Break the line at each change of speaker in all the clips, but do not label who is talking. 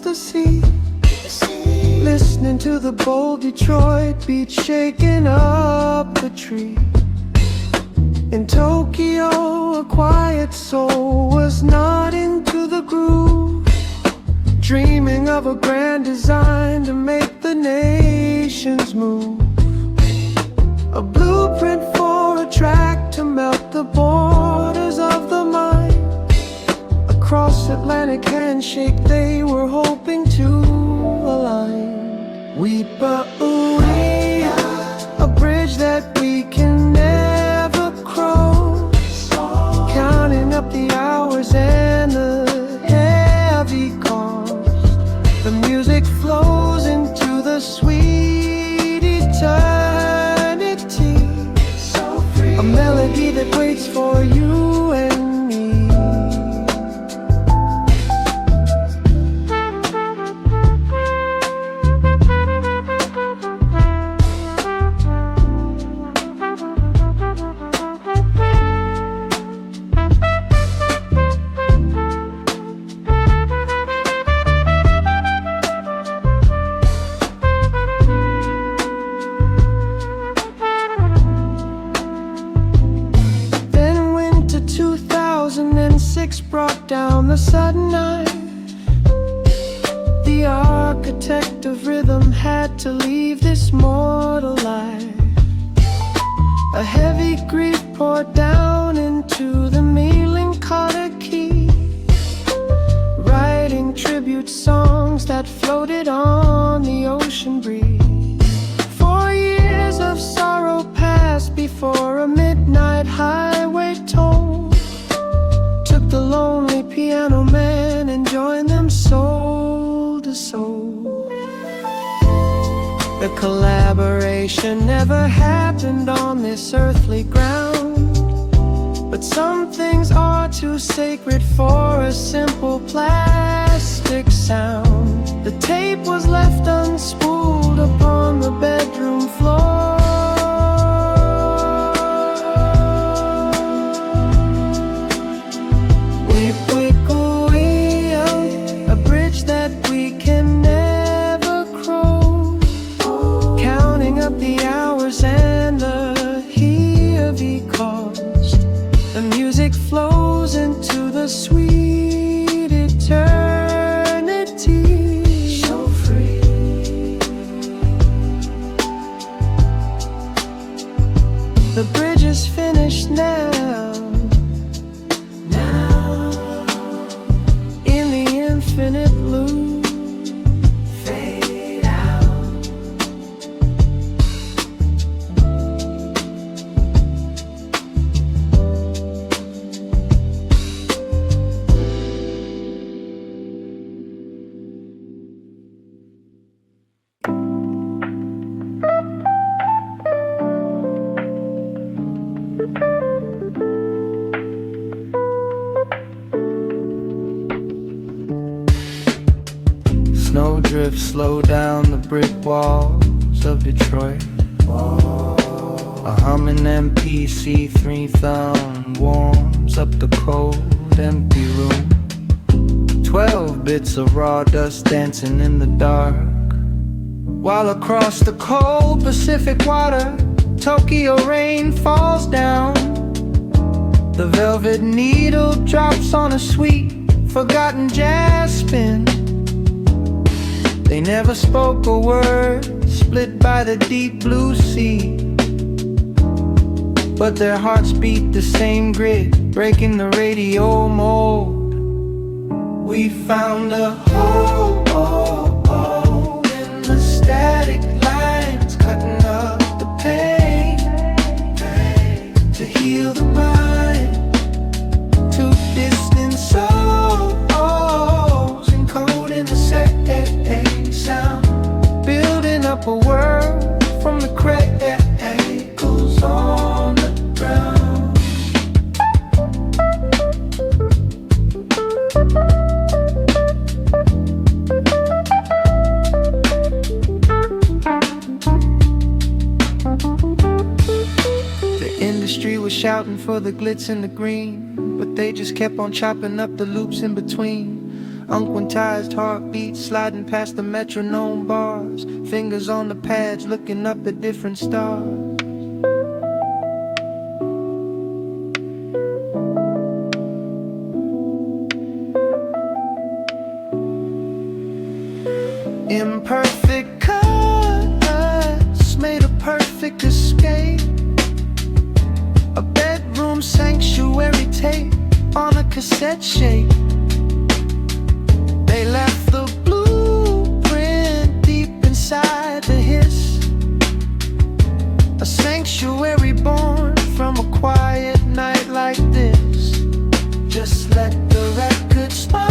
the sea, listening to the bold Detroit beat shaking up the tree. In Tokyo, a quiet soul was not into the groove, dreaming of a grand design to make the nations move. A blueprint for a track to melt the borders of the mind. Across Atlantic handshake they were hoping to align. Weep-a-ooey, a bridge that we can never cross, counting up the hours and the heavy cost. The music flows into the sweet eternity, so free. A melody that waits for you and me. Brought down the sudden night. The architect of rhythm had to leave this mortal life. A heavy grief poured down into the melancholy, writing tribute songs that floated on the ocean breeze. 4 years of sorrow passed before a midnight highway toll the lonely piano man and join them soul to soul. The collaboration never happened on this earthly ground, but some things are too sacred for a simple plastic sound. The tape was left unspooled upon the bedroom floor. And the heavy cost. The music flows into the sweet eternity, so free. The bridge is finished now, in the infinite blue. Snowdrifts slow down the brick walls of Detroit. A humming MPC3 thumb warms up the cold, empty room. 12 bits of raw dust dancing in the dark, while across the cold Pacific water, Tokyo rain falls down. The velvet needle drops on a sweet, forgotten jazz spin. They never spoke a word, split by the deep blue sea, but their hearts beat the same grit, breaking the radio mold. We found a hole in the static lines, cutting up the pain to heal the mind. Two distant souls encoding the same sound, building up a world from the cradles on the ground. The industry was shouting for the glitz and the green, but they just kept on chopping up the loops in between. Unquantized heartbeats sliding past the metronome bars, fingers on the pads looking up at different stars. Imperfect cuts made a perfect escape. A bedroom sanctuary tape on a cassette shape. They left the blueprint deep inside the hiss. A sanctuary born from a quiet night like this. Just let the record smile.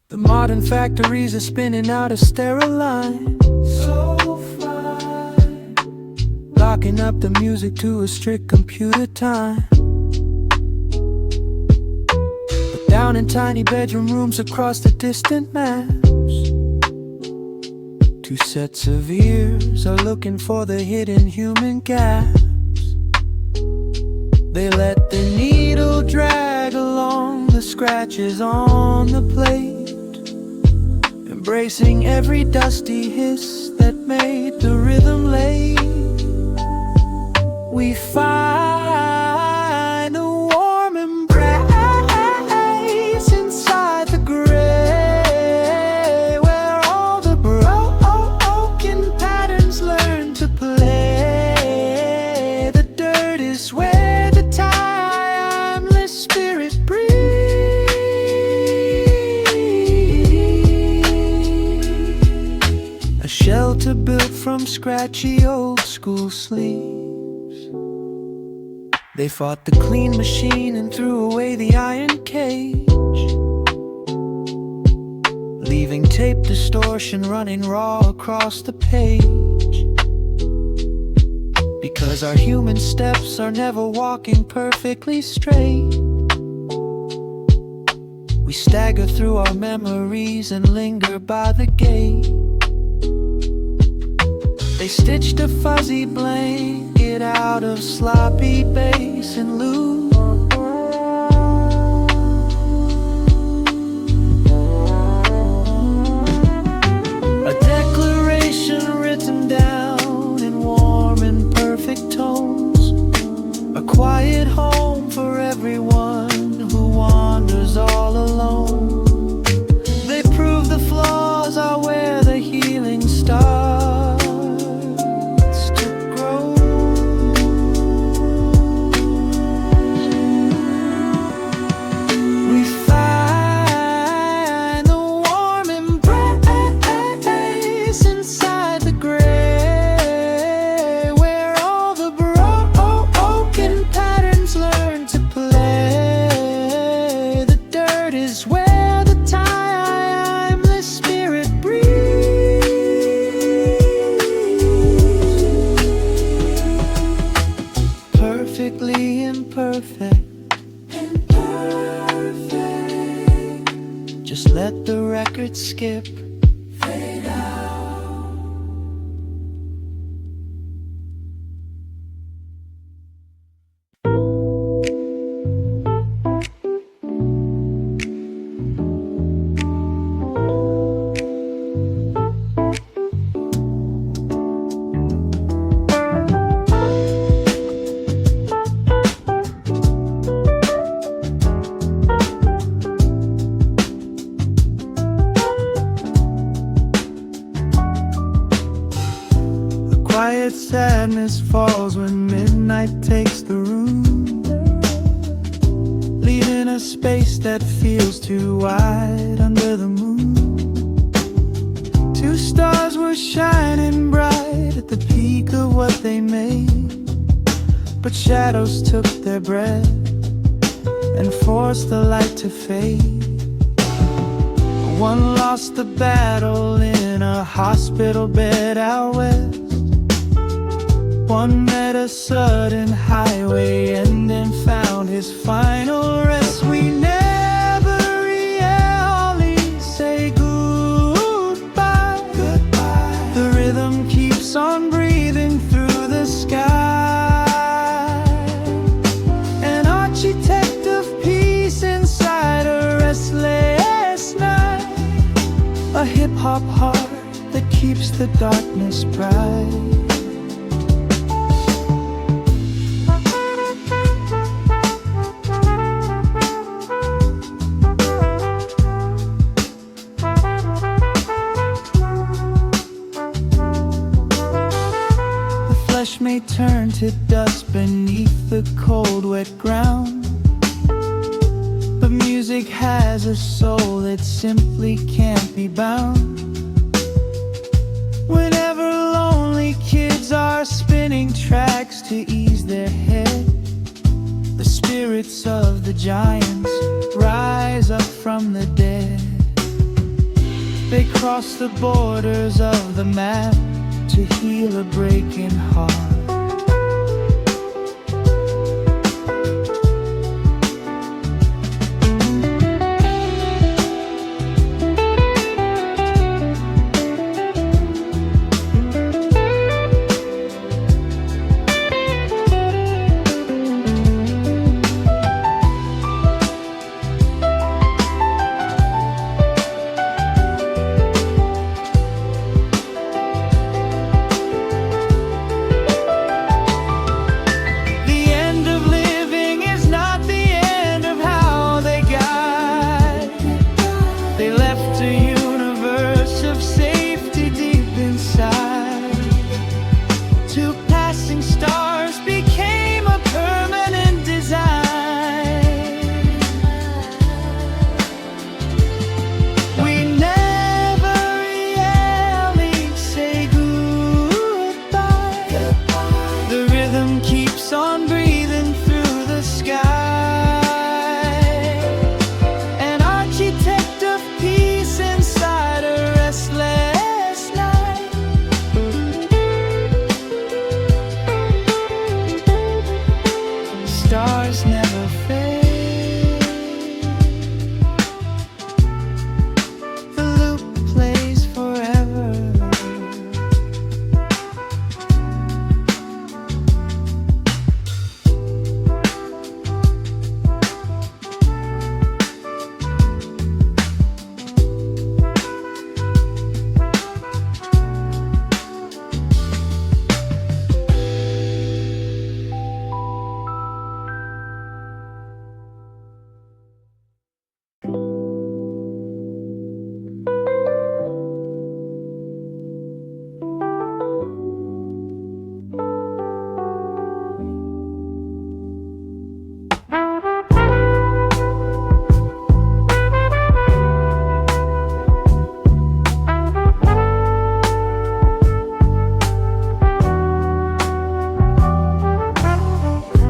The modern factories are spinning out of sterile lines, so fine, locking up the music to a strict computer time. But down in tiny bedroom rooms across the distant maps, two sets of ears are looking for the hidden human gaps. They let the needle drag along the scratches on the plate, embracing every dusty hiss that made the rhythm late. We find a warm embrace inside the gray, where all the broken patterns learn to play. The dirt is where the timeless spirit breathes. A shelter built from scratchy old school sleeves. They fought the clean machine and threw away the iron cage, leaving tape distortion running raw across the page. Because our human steps are never walking perfectly straight, we stagger through our memories and linger by the gate. They stitched a fuzzy blanket out of sloppy bass and loop, a declaration written down in warm and perfect tones, a quiet home for everyone who wanders all alone. They prove the flaws are where the healing starts. Quiet sadness falls when midnight takes the room, leaving a space that feels too wide under the moon. Two stars were shining bright at the peak of what they made, but shadows took their breath and forced the light to fade. One lost the battle in a hospital bed out west. One met a sudden highway end and found his final rest. We never really say goodbye. The rhythm keeps on breathing through the sky, an architect of peace inside a restless night, a hip-hop heart that keeps the darkness bright. May turn to dust beneath the cold wet ground, but music has a soul that simply can't be bound. Whenever lonely kids are spinning tracks to ease their head, the spirits of the giants rise up from the dead. They cross the borders of the map to heal a breaking heart.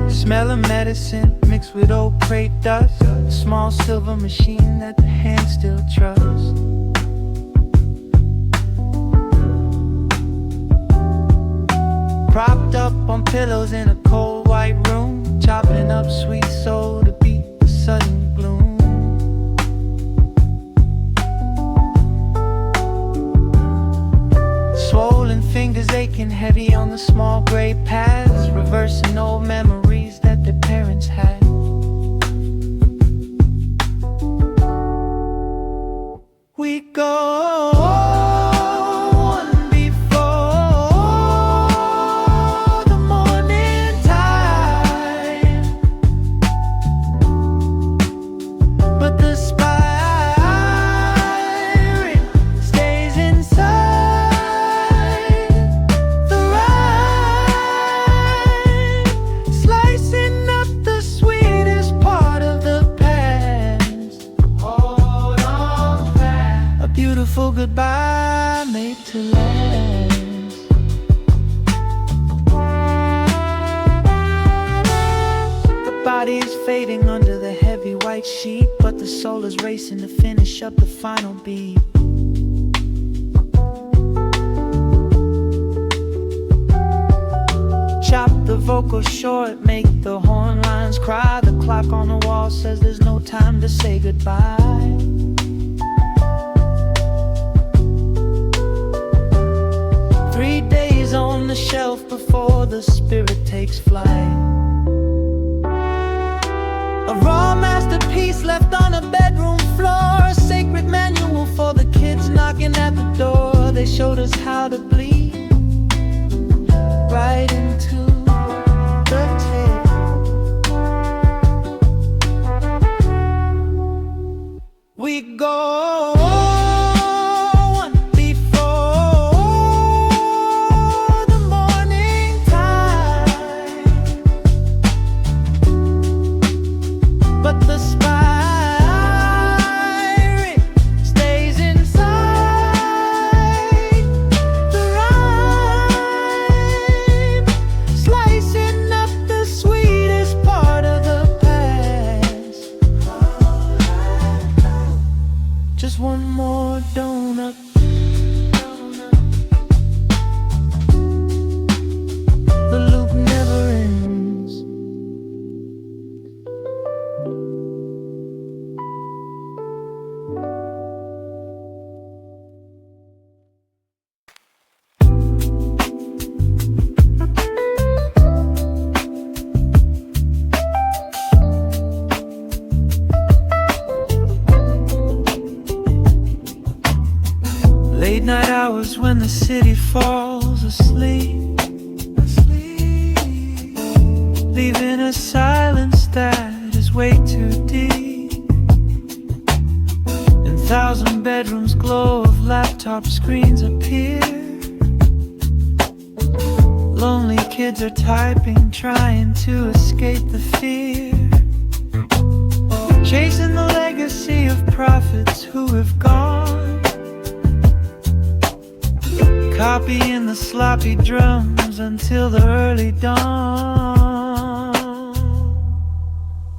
Smell of medicine mixed with old crate dust, a small silver machine that the hands still trust. Propped up on pillows in a cold white room, chopping up sweet soul to beat the sudden gloom. Swollen fingers aching heavy on the small gray paths, reversing old memories that their parents had. We go on before the morning tide, but the spirit stays inside the ride. bodies fading under the heavy white sheet, but the soul is racing to finish up the final beat. Chop the vocal short, make the horn lines cry. The clock on the wall says there's no time to say goodbye. 3 days on the shelf before the spirit takes flight. A raw masterpiece left on a bedroom floor, a sacred manual for the kids knocking at the door. They showed us how to bleed right into the tape. We go one more donut. The loop never ends. Late night hours when the city falls asleep, leaving a silence that is way too deep. And 1,000 bedrooms glow of laptop screens appear. Lonely kids are typing, trying to escape the fear, chasing the legacy of prophets who have gone, copying the sloppy drums until the early dawn.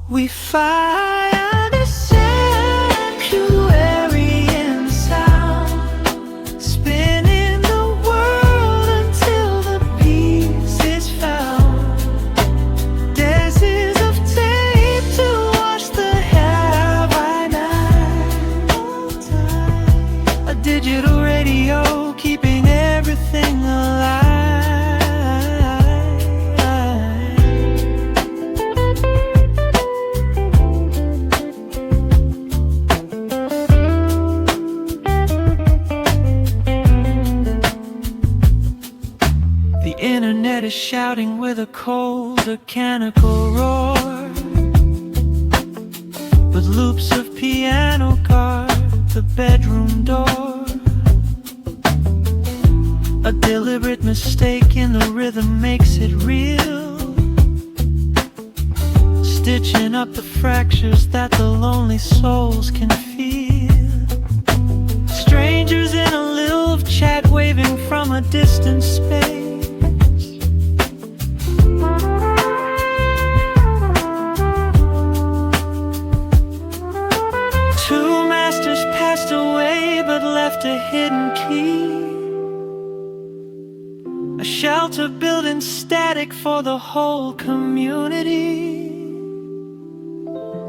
We find a sanctuary in sound, spinning the world until the peace is found. Daisies of tape to wash the hair by night. A digital radio keeping everything alive. The internet is shouting with a cold, mechanical roar, with loops of piano guard the bedroom door. A deliberate mistake in the rhythm makes it real, stitching up the fractures that the lonely souls can feel. Strangers in a live chat waving from a distant space. Two masters passed away but left a hidden key, a shelter built in static for the whole community,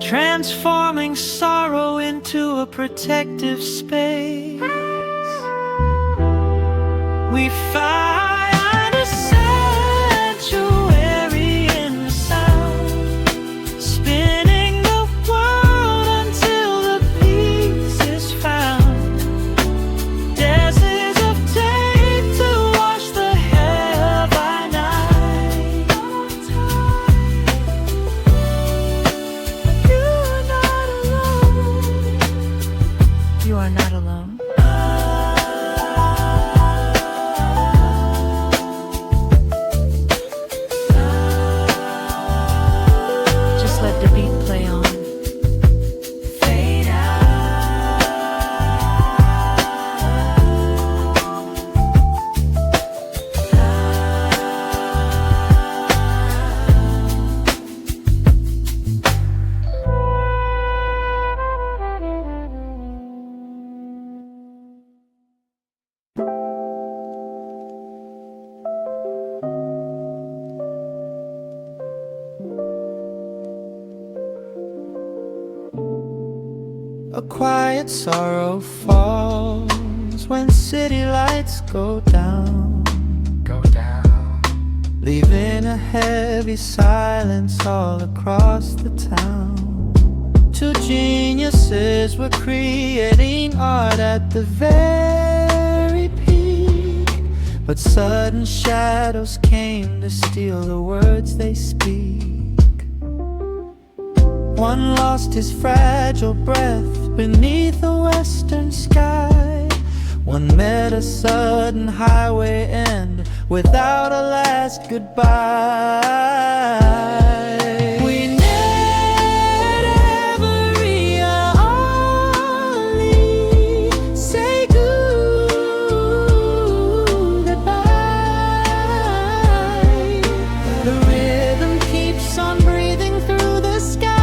transforming sorrow into a protective space. We find a sanctuary in the sound, spinning the world until the peace is found. Daisies of tape to wash the hair by night. You are not alone. You are not alone.
quiet sorrow falls when city lights go down, leaving a heavy silence all across the town. Two geniuses were creating art at the very peak, but sudden shadows came to steal the words they speak. One lost his fragile breath beneath a western sky. One met a sudden highway end without a last goodbye. We never really say goodbye. The rhythm keeps on breathing through the sky.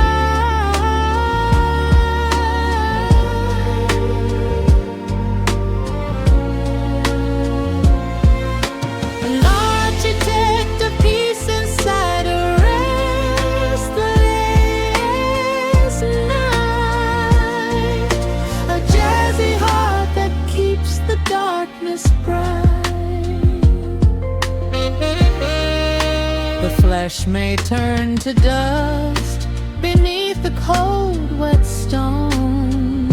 The flesh may turn to dust beneath the cold, wet stone,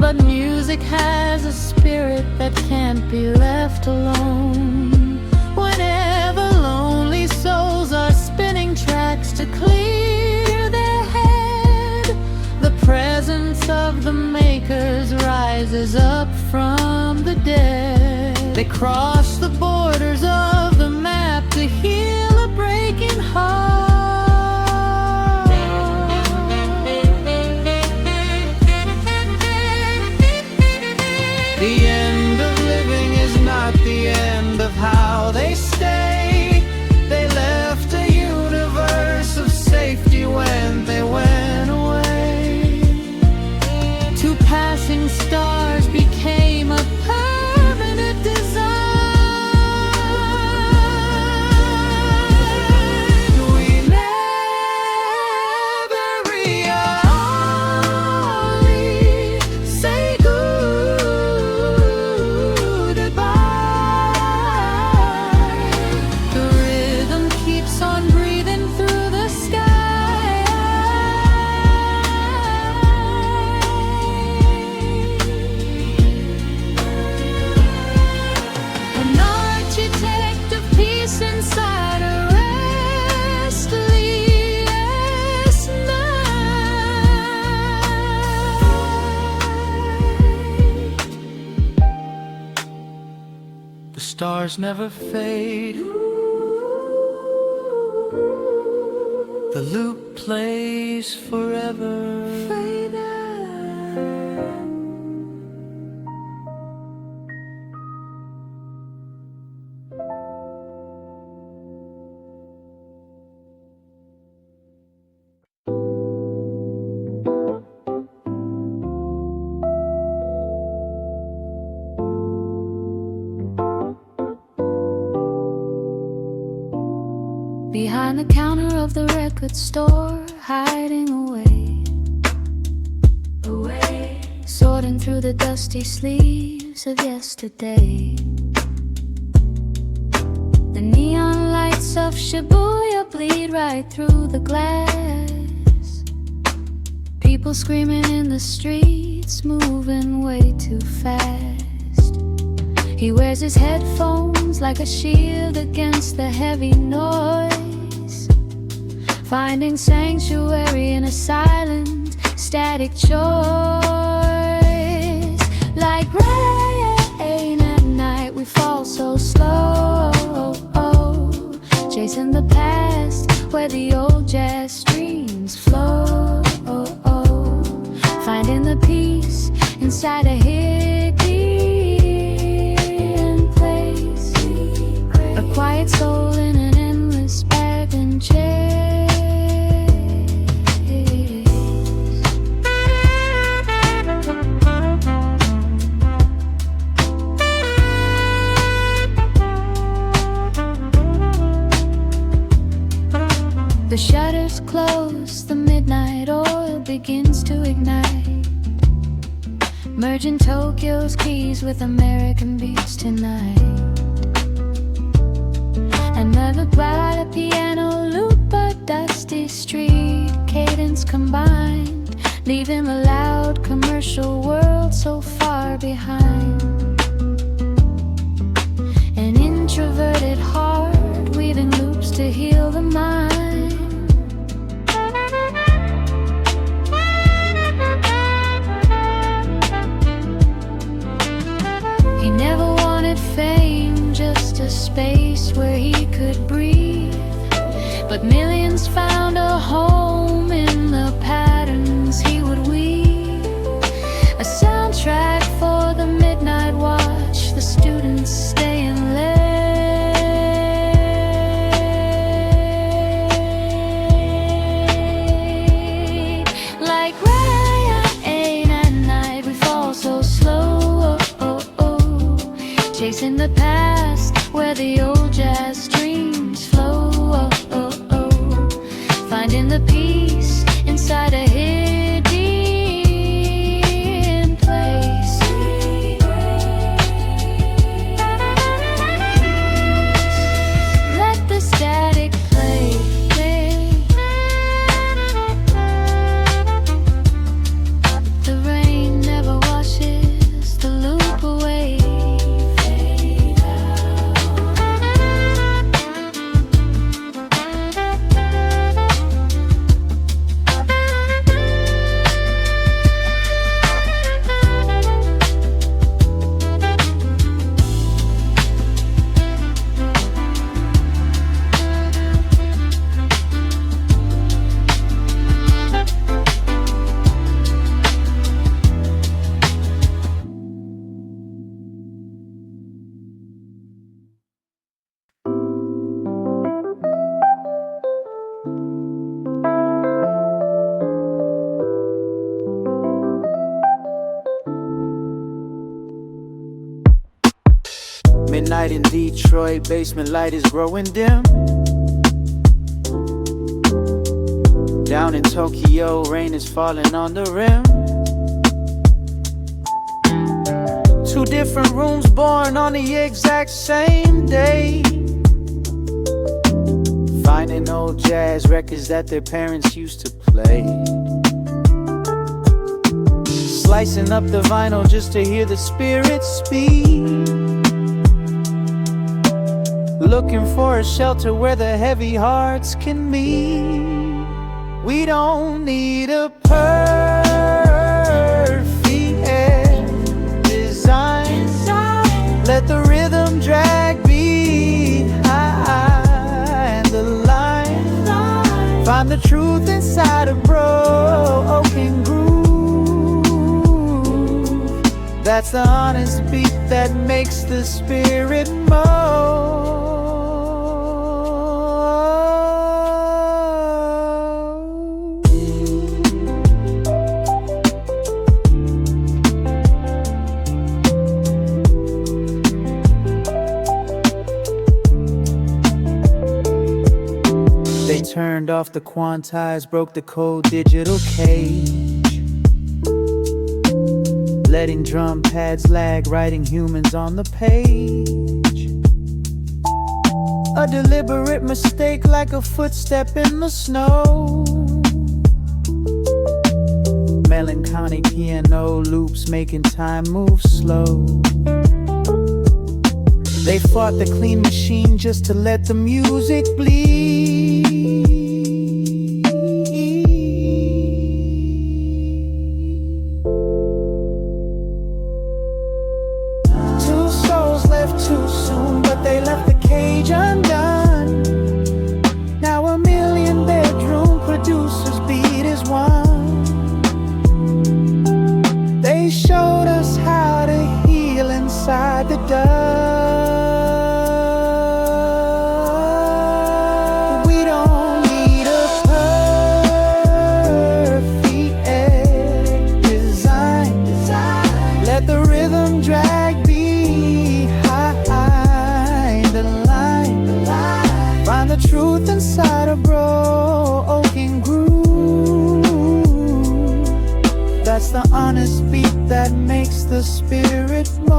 but music has a spirit that can't be left alone. Whenever lonely souls are spinning tracks to clear their head, the presence of the makers rises up from the dead. They cross the borders of the map to heal a breaking heart. The end of living is not the end of how they stay. They left a universe of safety when they went away. Two passing stars became a permanent design. The stars never fade. The loop plays forever.
Behind the counter of the record store, hiding away, sorting through the dusty sleeves of yesterday. The neon lights of Shibuya bleed right through the glass. People screaming in the streets, moving way too fast. He wears his headphones like a shield against the heavy noise, finding sanctuary in a silent, static choice. Like rain at night, we fall so slow, chasing the past where the old jazz streams flow, finding the peace inside a hidden place, a quiet soul in an endless bag and chase. The shutters close, the midnight oil begins to ignite. Merging Tokyo's keys with American beats tonight. Another by the piano loop, a dusty street cadence combined, leaving the loud commercial world so far behind. An introverted heart weaving loops to heal the mind. He never wanted fame, just a space where he could breathe. But millions found a home in the patterns he would weave. A soundtrack for the midnight watch, the students staying late. Like rain at night, we fall so slow, chasing the past where the old jazz streams flow, finding the peace inside a hidden place. Let the static play. The rain never washes the loop away.
Midnight in Detroit, basement light is growing dim. Down in Tokyo, rain is falling on the rim. Two different rooms born on the exact same day, finding old jazz records that their parents used to play. Slicing up the vinyl just to hear the spirit speak. Looking for a shelter where the heavy hearts can meet. We don't need a perfect design. Let the rhythm drag behind the line. Find the truth inside a broken groove. That's the honest beat that makes the spirit move. They turned off the quantized, broke the cold digital cage, letting drum pads lag, writing humans on the page. A deliberate mistake, like a footstep in the snow. Melancholy piano loops making time move slow. They fought the clean machine just to let the music bleed. Two souls left too soon, but they left the cage undone. Now a million bedroom producers beat as one. They showed us how to heal inside the dust. Truth inside a broken groove. That's the honest beat that makes the spirit move.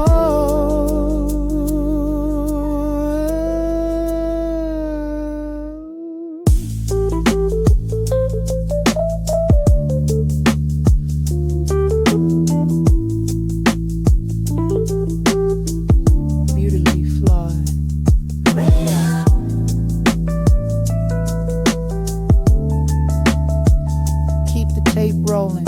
Beautifully flawed. Keep the tape rolling.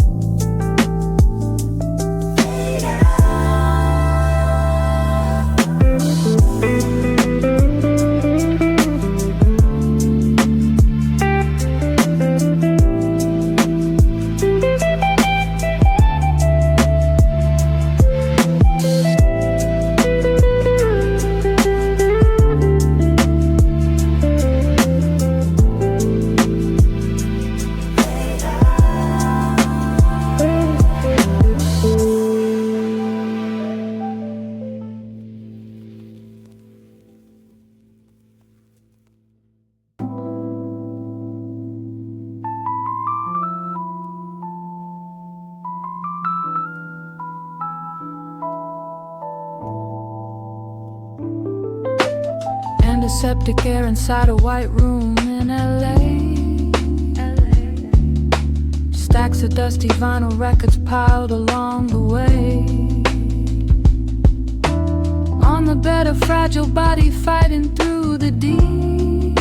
Antiseptic air inside a white room in LA. Stacks of dusty vinyl records piled along the way. On the bed, a fragile body fighting through the deep.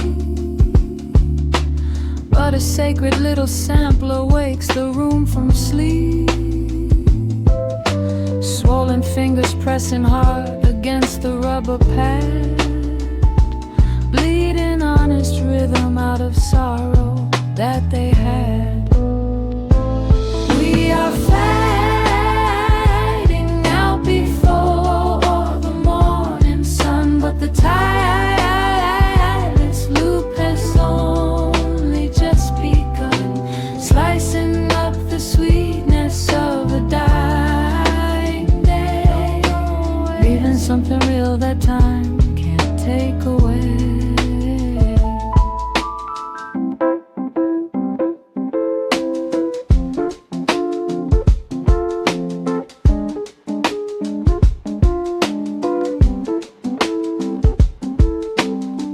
But a sacred little sampler wakes the room from sleep. Swollen fingers pressing hard against the rubber pad, bleeding honest rhythm out of sorrow that they had. We are fading out before the morning sun, but the tireless loop has only just begun, slicing up the sweetness of a dying day, leaving something real that time can't take away.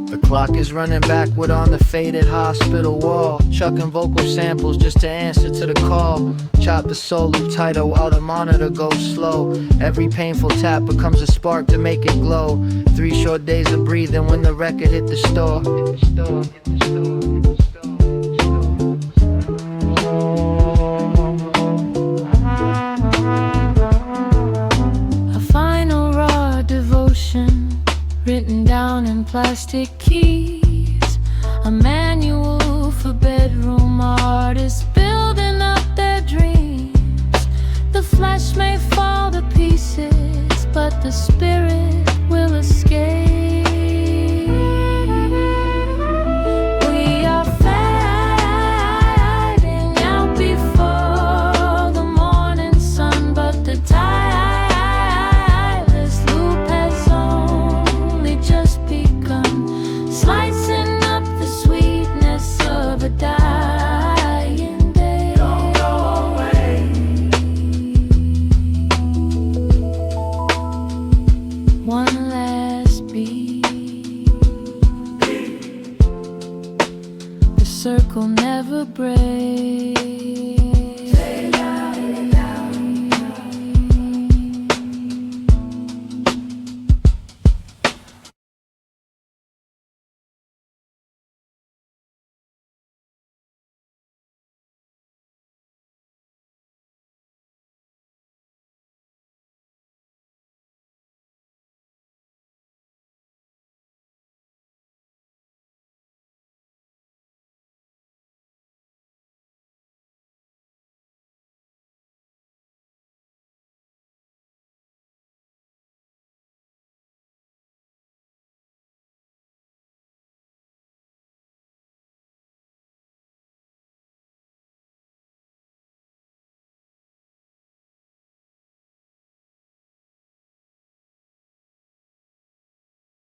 The clock is running backward on the faded hospital wall, chucking vocal samples just to answer to the call. Chop the soul loop tighter while the monitor goes slow. Every painful tap becomes a spark to make it glow. 3 short days of breathing when the record hit the store.
A final raw devotion written down in plastic keys, a manual for bedroom artists building up their dreams. The flesh may fall to pieces, but the spirit will escape. We are fading out before the morning sun, but the tireless loop has only just begun, slicing up the sweetness of a dying day. Don't go away. One last beat. The circle never breaks.